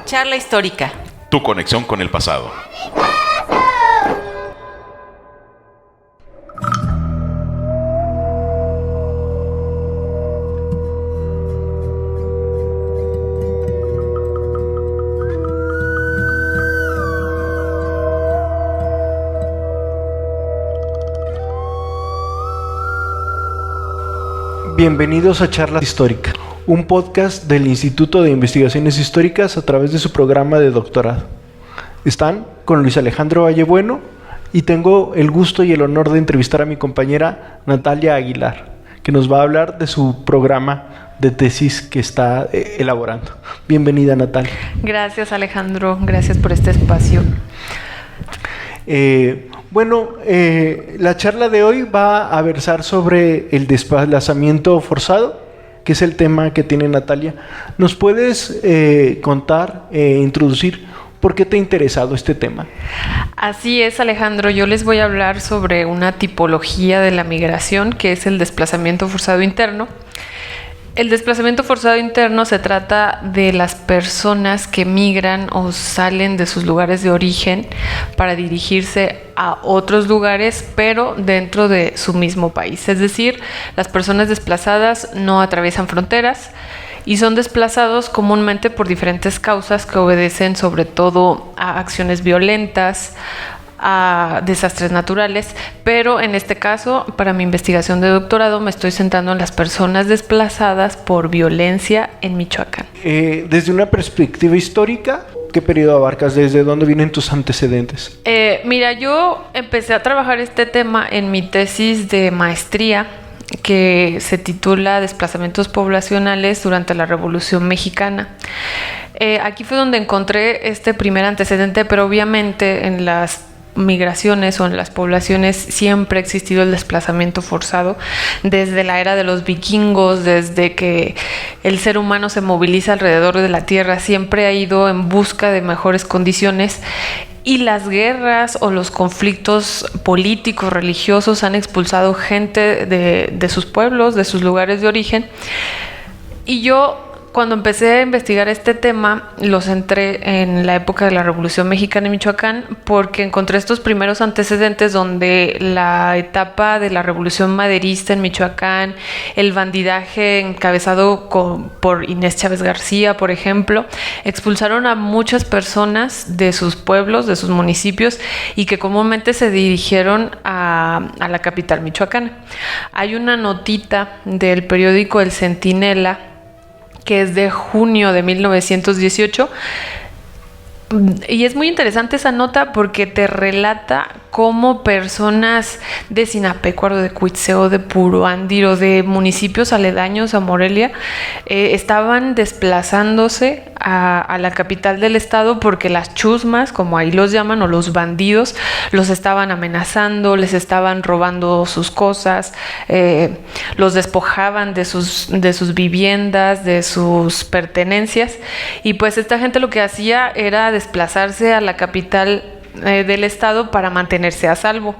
Charla histórica. Tu conexión con el pasado. Bienvenidos a Charla Histórica, un podcast del Instituto de Investigaciones Históricas a través de su programa de doctorado. Están con Luis Alejandro Vallebueno y tengo el gusto y el honor de entrevistar a mi compañera Natalia Aguilar, que nos va a hablar de su programa de tesis que está elaborando. Bienvenida, Natalia. Gracias, Alejandro. Gracias por este espacio. La charla de hoy va a versar sobre el desplazamiento forzado, que es el tema que tiene Natalia. ¿Nos puedes contar, introducir por qué te ha interesado este tema? Así es, Alejandro. Yo les voy a hablar sobre una tipología de la migración, que es el desplazamiento forzado interno. El desplazamiento forzado interno se trata de las personas que migran o salen de sus lugares de origen para dirigirse a otros lugares, pero dentro de su mismo país. Es decir, las personas desplazadas no atraviesan fronteras y son desplazados comúnmente por diferentes causas que obedecen sobre todo a acciones violentas, a desastres naturales, pero en este caso, para mi investigación de doctorado, me estoy centrando en las personas desplazadas por violencia en Michoacán. Desde una perspectiva histórica, ¿qué periodo abarcas? ¿Desde dónde vienen tus antecedentes? Mira, yo empecé a trabajar este tema en mi tesis de maestría, que se titula Desplazamientos poblacionales durante la Revolución Mexicana. Aquí fue donde encontré este primer antecedente, pero obviamente en las migraciones o en las poblaciones siempre ha existido el desplazamiento forzado desde la era de los vikingos, desde que el ser humano se moviliza alrededor de la tierra, siempre ha ido en busca de mejores condiciones y las guerras o los conflictos políticos, religiosos han expulsado gente de sus pueblos, de sus lugares de origen. Y yo, cuando empecé a investigar este tema, lo centré en la época de la Revolución Mexicana en Michoacán, porque encontré estos primeros antecedentes donde la etapa de la Revolución Maderista en Michoacán, el bandidaje encabezado por Inés Chávez García, por ejemplo, expulsaron a muchas personas de sus pueblos, de sus municipios, y que comúnmente se dirigieron a la capital michoacana. Hay una notita del periódico El Centinela, que es de junio de 1918, y es muy interesante esa nota porque te relata cómo personas de Sinapecuaro, de Cuitzeo, de Puruándiro, de municipios aledaños a Morelia, estaban desplazándose a la capital del estado porque las chusmas, como ahí los llaman, o los bandidos, los estaban amenazando, les estaban robando sus cosas, los despojaban de sus viviendas, de sus pertenencias, y pues esta gente lo que hacía era desplazarse a la capital del estado para mantenerse a salvo.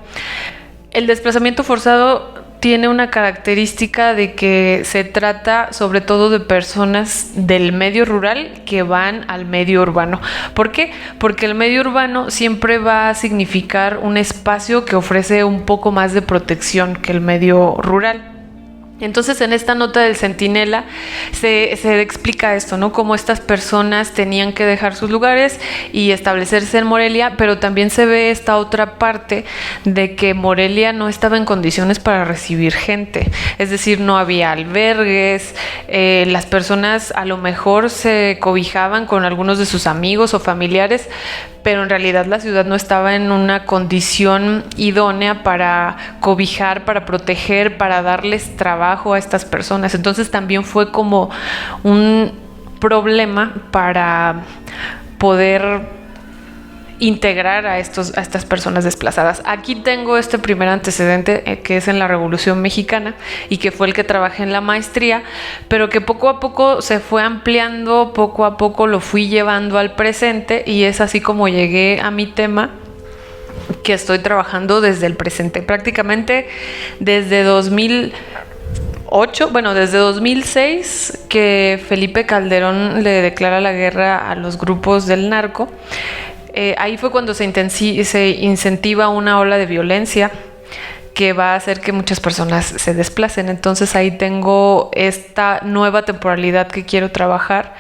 El desplazamiento forzado tiene una característica de que se trata sobre todo de personas del medio rural que van al medio urbano. ¿Por qué? Porque el medio urbano siempre va a significar un espacio que ofrece un poco más de protección que el medio rural. Entonces, en esta nota del Centinela se explica esto, ¿no? Cómo estas personas tenían que dejar sus lugares y establecerse en Morelia, pero también se ve esta otra parte de que Morelia no estaba en condiciones para recibir gente. Es decir, no había albergues, las personas a lo mejor se cobijaban con algunos de sus amigos o familiares, pero en realidad la ciudad no estaba en una condición idónea para cobijar, para proteger, para darles trabajo a estas personas. Entonces también fue como un problema para poder integrar a estas personas desplazadas. Aquí tengo este primer antecedente que es en la Revolución Mexicana y que fue el que trabajé en la maestría, pero que poco a poco se fue ampliando, poco a poco lo fui llevando al presente y es así como llegué a mi tema que estoy trabajando desde el presente, prácticamente desde 2000 2008, bueno, desde 2006 que Felipe Calderón le declara la guerra a los grupos del narco. Ahí fue cuando se incentiva una ola de violencia que va a hacer que muchas personas se desplacen. Entonces ahí tengo esta nueva temporalidad que quiero trabajar.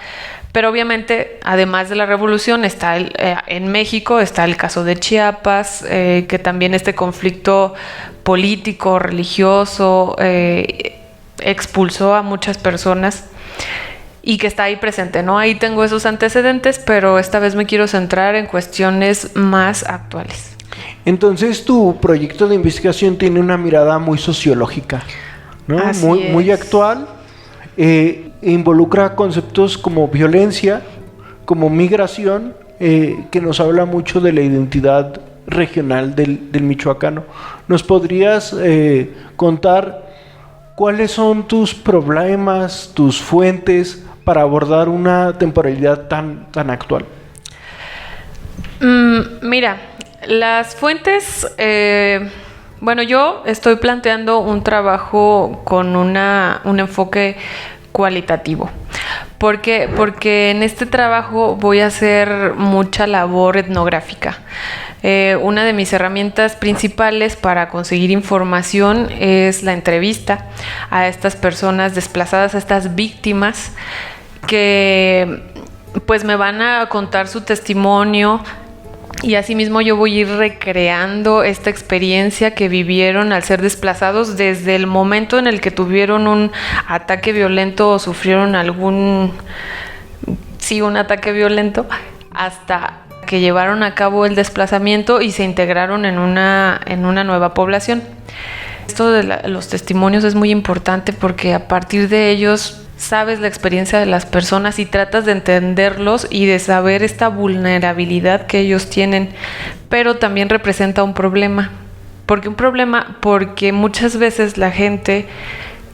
Pero obviamente, además de la revolución, está en México está el caso de Chiapas, que también este conflicto político, religioso, expulsó a muchas personas y que está ahí presente, ¿no? Ahí tengo esos antecedentes, pero esta vez me quiero centrar en cuestiones más actuales. Entonces, tu proyecto de investigación tiene una mirada muy sociológica, ¿no? Así muy es. actual. Involucra conceptos como violencia, como migración, que nos habla mucho de la identidad regional del michoacano. ¿Nos podrías contar cuáles son tus problemas, tus fuentes para abordar una temporalidad tan actual? Mira, las fuentes, bueno, yo estoy planteando un trabajo con un enfoque cualitativo. ¿Por qué? Porque en este trabajo voy a hacer mucha labor etnográfica. Una de mis herramientas principales para conseguir información es la entrevista a estas personas desplazadas, a estas víctimas que pues me van a contar su testimonio. Y asimismo yo voy a ir recreando esta experiencia que vivieron al ser desplazados desde el momento en el que tuvieron un ataque violento o sufrieron un ataque violento, hasta que llevaron a cabo el desplazamiento y se integraron en una nueva población. Esto de los testimonios es muy importante porque a partir de ellos sabes la experiencia de las personas y tratas de entenderlos y de saber esta vulnerabilidad que ellos tienen, pero también representa un problema. Porque muchas veces la gente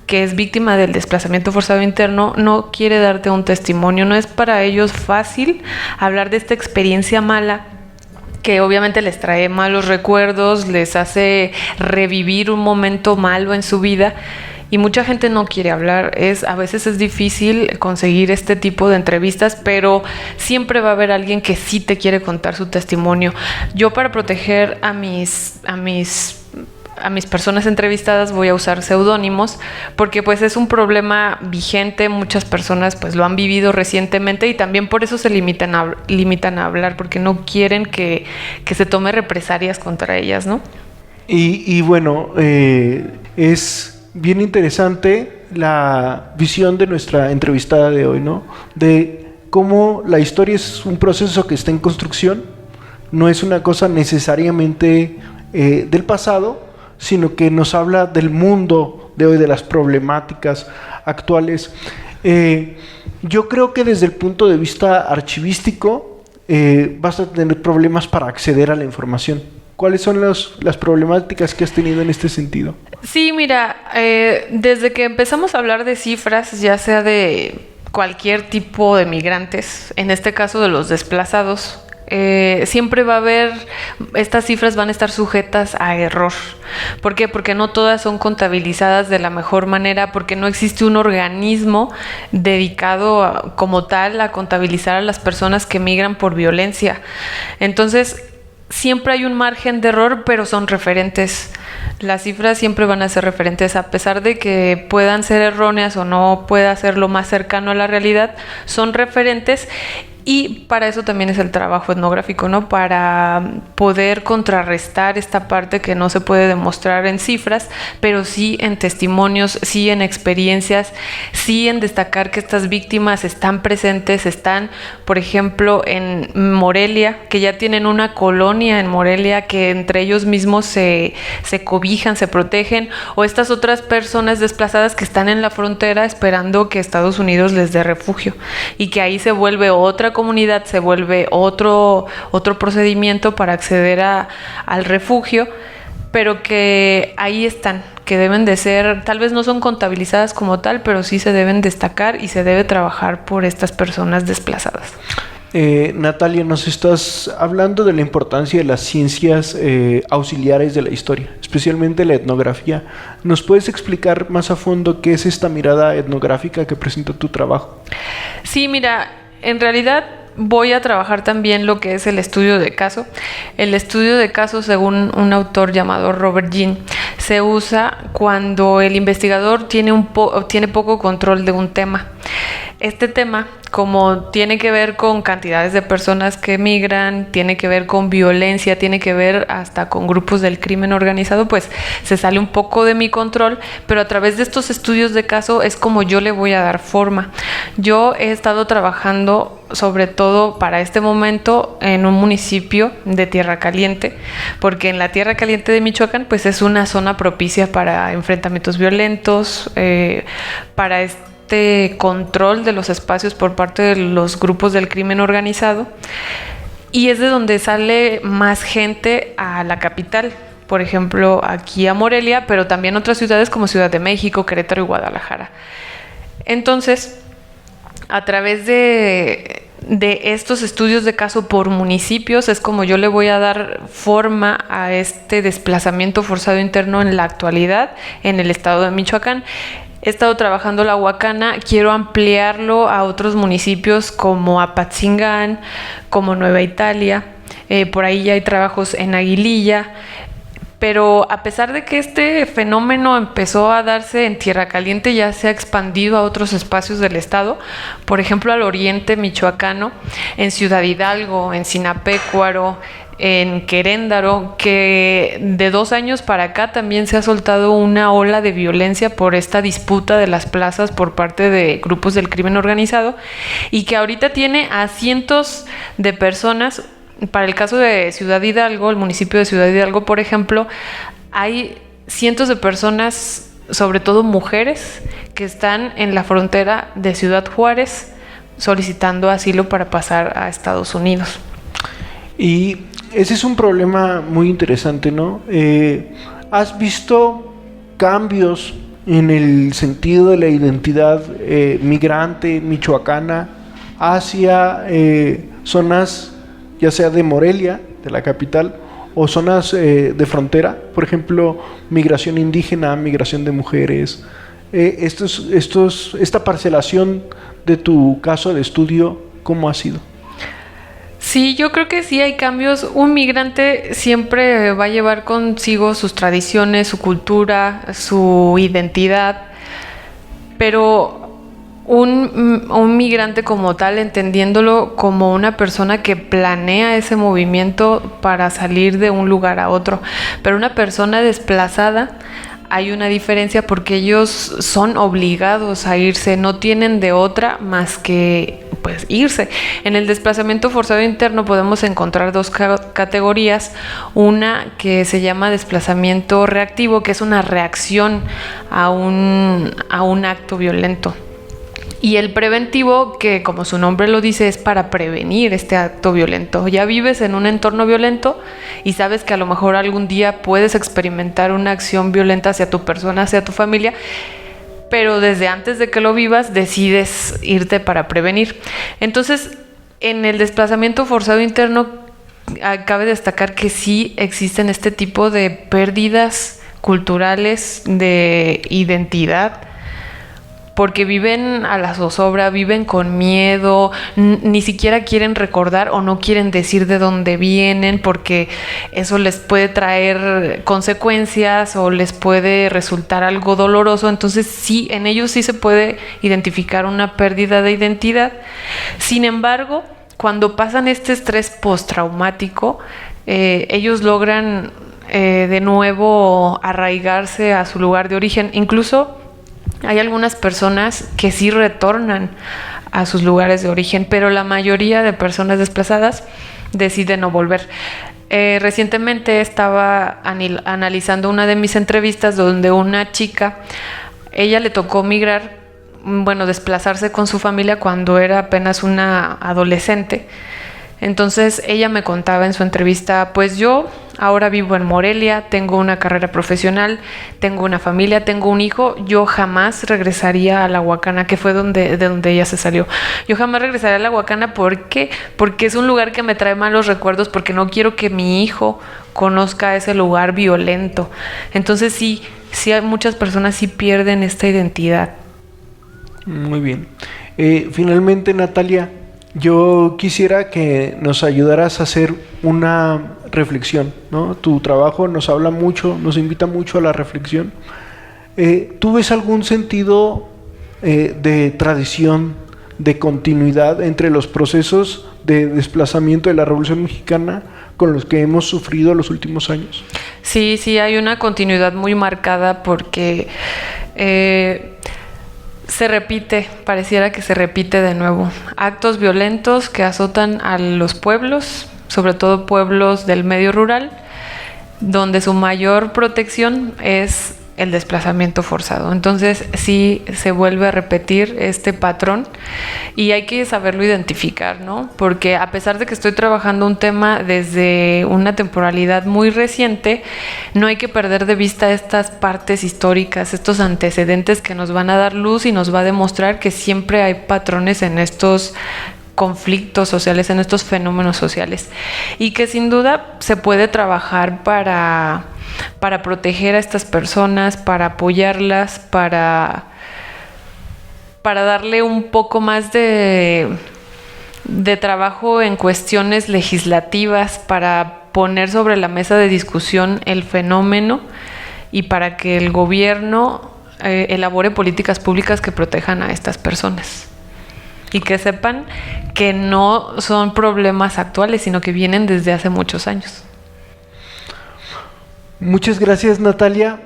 que es víctima del desplazamiento forzado interno no quiere darte un testimonio. No es para ellos fácil hablar de esta experiencia mala, que obviamente les trae malos recuerdos, les hace revivir un momento malo en su vida. Y mucha gente no quiere hablar. A veces es difícil conseguir este tipo de entrevistas, pero siempre va a haber alguien que sí te quiere contar su testimonio. Yo, para proteger a mis personas entrevistadas, voy a usar seudónimos, porque pues es un problema vigente. Muchas personas pues lo han vivido recientemente y también por eso se limitan a hablar, porque no quieren que se tome represalias contra ellas, ¿no? Y bueno, es bien interesante la visión de nuestra entrevistada de hoy, ¿no? De cómo la historia es un proceso que está en construcción, no es una cosa necesariamente del pasado, sino que nos habla del mundo de hoy, de las problemáticas actuales. Yo creo que desde el punto de vista archivístico vas a tener problemas para acceder a la información. ¿Cuáles son las problemáticas que has tenido en este sentido? Sí, mira, desde que empezamos a hablar de cifras, ya sea de cualquier tipo de migrantes, en este caso de los desplazados, siempre va a haber, estas cifras van a estar sujetas a error. ¿Por qué? Porque no todas son contabilizadas de la mejor manera, porque no existe un organismo dedicado como tal a contabilizar a las personas que migran por violencia. Entonces, siempre hay un margen de error, pero son referentes. Las cifras siempre van a ser referentes, a pesar de que puedan ser erróneas o no pueda ser lo más cercano a la realidad, son referentes. Y para eso también es el trabajo etnográfico, ¿no? Para poder contrarrestar esta parte que no se puede demostrar en cifras, pero sí en testimonios, sí en experiencias, sí en destacar que estas víctimas están presentes, están, por ejemplo, en Morelia, que ya tienen una colonia en Morelia, que entre ellos mismos se cobijan, se protegen, o estas otras personas desplazadas que están en la frontera esperando que Estados Unidos les dé refugio, y que ahí se vuelve otra comunidad, se vuelve otro procedimiento para acceder al refugio, pero que ahí están, que deben de ser, tal vez no son contabilizadas como tal, pero sí se deben destacar y se debe trabajar por estas personas desplazadas. Natalia, nos estás hablando de la importancia de las ciencias auxiliares de la historia, especialmente la etnografía. ¿Nos puedes explicar más a fondo qué es esta mirada etnográfica que presenta tu trabajo? Sí, mira, en realidad voy a trabajar también lo que es el estudio de caso. El estudio de caso, según un autor llamado Robert Jean, se usa cuando el investigador tiene poco control de un tema. Este tema, como tiene que ver con cantidades de personas que emigran, tiene que ver con violencia, tiene que ver hasta con grupos del crimen organizado, pues se sale un poco de mi control, pero a través de estos estudios de caso es como yo le voy a dar forma. Yo he estado trabajando sobre todo para este momento en un municipio de Tierra Caliente, porque en la Tierra Caliente de Michoacán pues es una zona propicia para enfrentamientos violentos, para control de los espacios por parte de los grupos del crimen organizado, y es de donde sale más gente a la capital, por ejemplo aquí a Morelia, pero también otras ciudades como Ciudad de México, Querétaro y Guadalajara. Entonces, a través de estos estudios de caso por municipios es como yo le voy a dar forma a este desplazamiento forzado interno en la actualidad en el estado de Michoacán. He estado trabajando la Huacana, quiero ampliarlo a otros municipios como Apatzingán, como Nueva Italia, por ahí ya hay trabajos en Aguililla, pero a pesar de que este fenómeno empezó a darse en Tierra Caliente, ya se ha expandido a otros espacios del estado, por ejemplo al oriente michoacano, en Ciudad Hidalgo, en Sinapecuaro, en Queréndaro, que de 2 años para acá también se ha soltado una ola de violencia por esta disputa de las plazas por parte de grupos del crimen organizado, y que ahorita tiene a cientos de personas. Para el caso de Ciudad Hidalgo, el municipio de Ciudad Hidalgo, por ejemplo, hay cientos de personas, sobre todo mujeres, que están en la frontera de Ciudad Juárez solicitando asilo para pasar a Estados Unidos. Y ese es un problema muy interesante, ¿no? ¿Has visto cambios en el sentido de la identidad migrante michoacana hacia zonas, ya sea de Morelia, de la capital, o zonas de frontera? Por ejemplo, migración indígena, migración de mujeres. Esta parcelación de tu caso de estudio, ¿cómo ha sido? Sí, yo creo que sí hay cambios. Un migrante siempre va a llevar consigo sus tradiciones, su cultura, su identidad, pero un migrante como tal, entendiéndolo como una persona que planea ese movimiento para salir de un lugar a otro, pero una persona desplazada, hay una diferencia porque ellos son obligados a irse, no tienen de otra más que pues irse. En el desplazamiento forzado interno podemos encontrar 2 categorías, una que se llama desplazamiento reactivo, que es una reacción a un acto violento. Y el preventivo, que como su nombre lo dice, es para prevenir este acto violento. Ya vives en un entorno violento y sabes que a lo mejor algún día puedes experimentar una acción violenta hacia tu persona, hacia tu familia, pero desde antes de que lo vivas decides irte para prevenir. Entonces, en el desplazamiento forzado interno, cabe destacar que sí existen este tipo de pérdidas culturales de identidad, porque viven a la zozobra, viven con miedo, ni siquiera quieren recordar o no quieren decir de dónde vienen, porque eso les puede traer consecuencias o les puede resultar algo doloroso. Entonces sí, en ellos sí se puede identificar una pérdida de identidad. Sin embargo, cuando pasan este estrés postraumático, ellos logran de nuevo arraigarse a su lugar de origen. Incluso hay algunas personas que sí retornan a sus lugares de origen, pero la mayoría de personas desplazadas deciden no volver. Recientemente estaba analizando una de mis entrevistas donde una chica, ella le tocó migrar, desplazarse con su familia cuando era apenas una adolescente. Entonces ella me contaba en su entrevista, pues yo ahora vivo en Morelia, tengo una carrera profesional, tengo una familia, tengo un hijo, yo jamás regresaría a la Huacana, que fue de donde ella se salió. Yo jamás regresaría a la Huacana, ¿por qué? Porque es un lugar que me trae malos recuerdos, porque no quiero que mi hijo conozca ese lugar violento. Entonces sí hay muchas personas sí pierden esta identidad. Muy bien. Finalmente, Natalia, yo quisiera que nos ayudaras a hacer una reflexión, ¿no? Tu trabajo nos habla mucho, nos invita mucho a la reflexión. ¿Tú ves algún sentido de tradición, de continuidad entre los procesos de desplazamiento de la Revolución Mexicana con los que hemos sufrido los últimos años? Sí, hay una continuidad muy marcada porque se repite, pareciera que se repite de nuevo. Actos violentos que azotan a los pueblos, sobre todo pueblos del medio rural, donde su mayor protección es el desplazamiento forzado. Entonces sí se vuelve a repetir este patrón y hay que saberlo identificar, ¿no? Porque a pesar de que estoy trabajando un tema desde una temporalidad muy reciente, no hay que perder de vista estas partes históricas, estos antecedentes que nos van a dar luz y nos va a demostrar que siempre hay patrones en estos conflictos sociales, en estos fenómenos sociales, y que sin duda se puede trabajar para proteger a estas personas, para apoyarlas, para darle un poco más de trabajo en cuestiones legislativas, para poner sobre la mesa de discusión el fenómeno y para que el gobierno elabore políticas públicas que protejan a estas personas. Y que sepan que no son problemas actuales, sino que vienen desde hace muchos años. Muchas gracias, Natalia.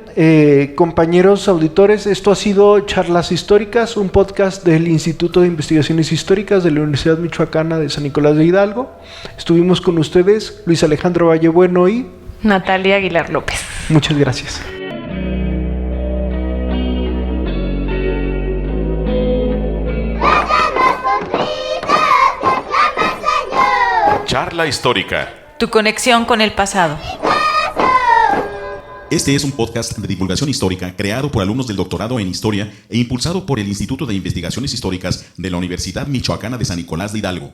Compañeros auditores, esto ha sido Charlas Históricas, un podcast del Instituto de Investigaciones Históricas de la Universidad Michoacana de San Nicolás de Hidalgo. Estuvimos con ustedes, Luis Alejandro Vallebueno y Natalia Aguilar López. Muchas gracias. Charla histórica. Tu conexión con el pasado. Este es un podcast de divulgación histórica creado por alumnos del doctorado en Historia e impulsado por el Instituto de Investigaciones Históricas de la Universidad Michoacana de San Nicolás de Hidalgo.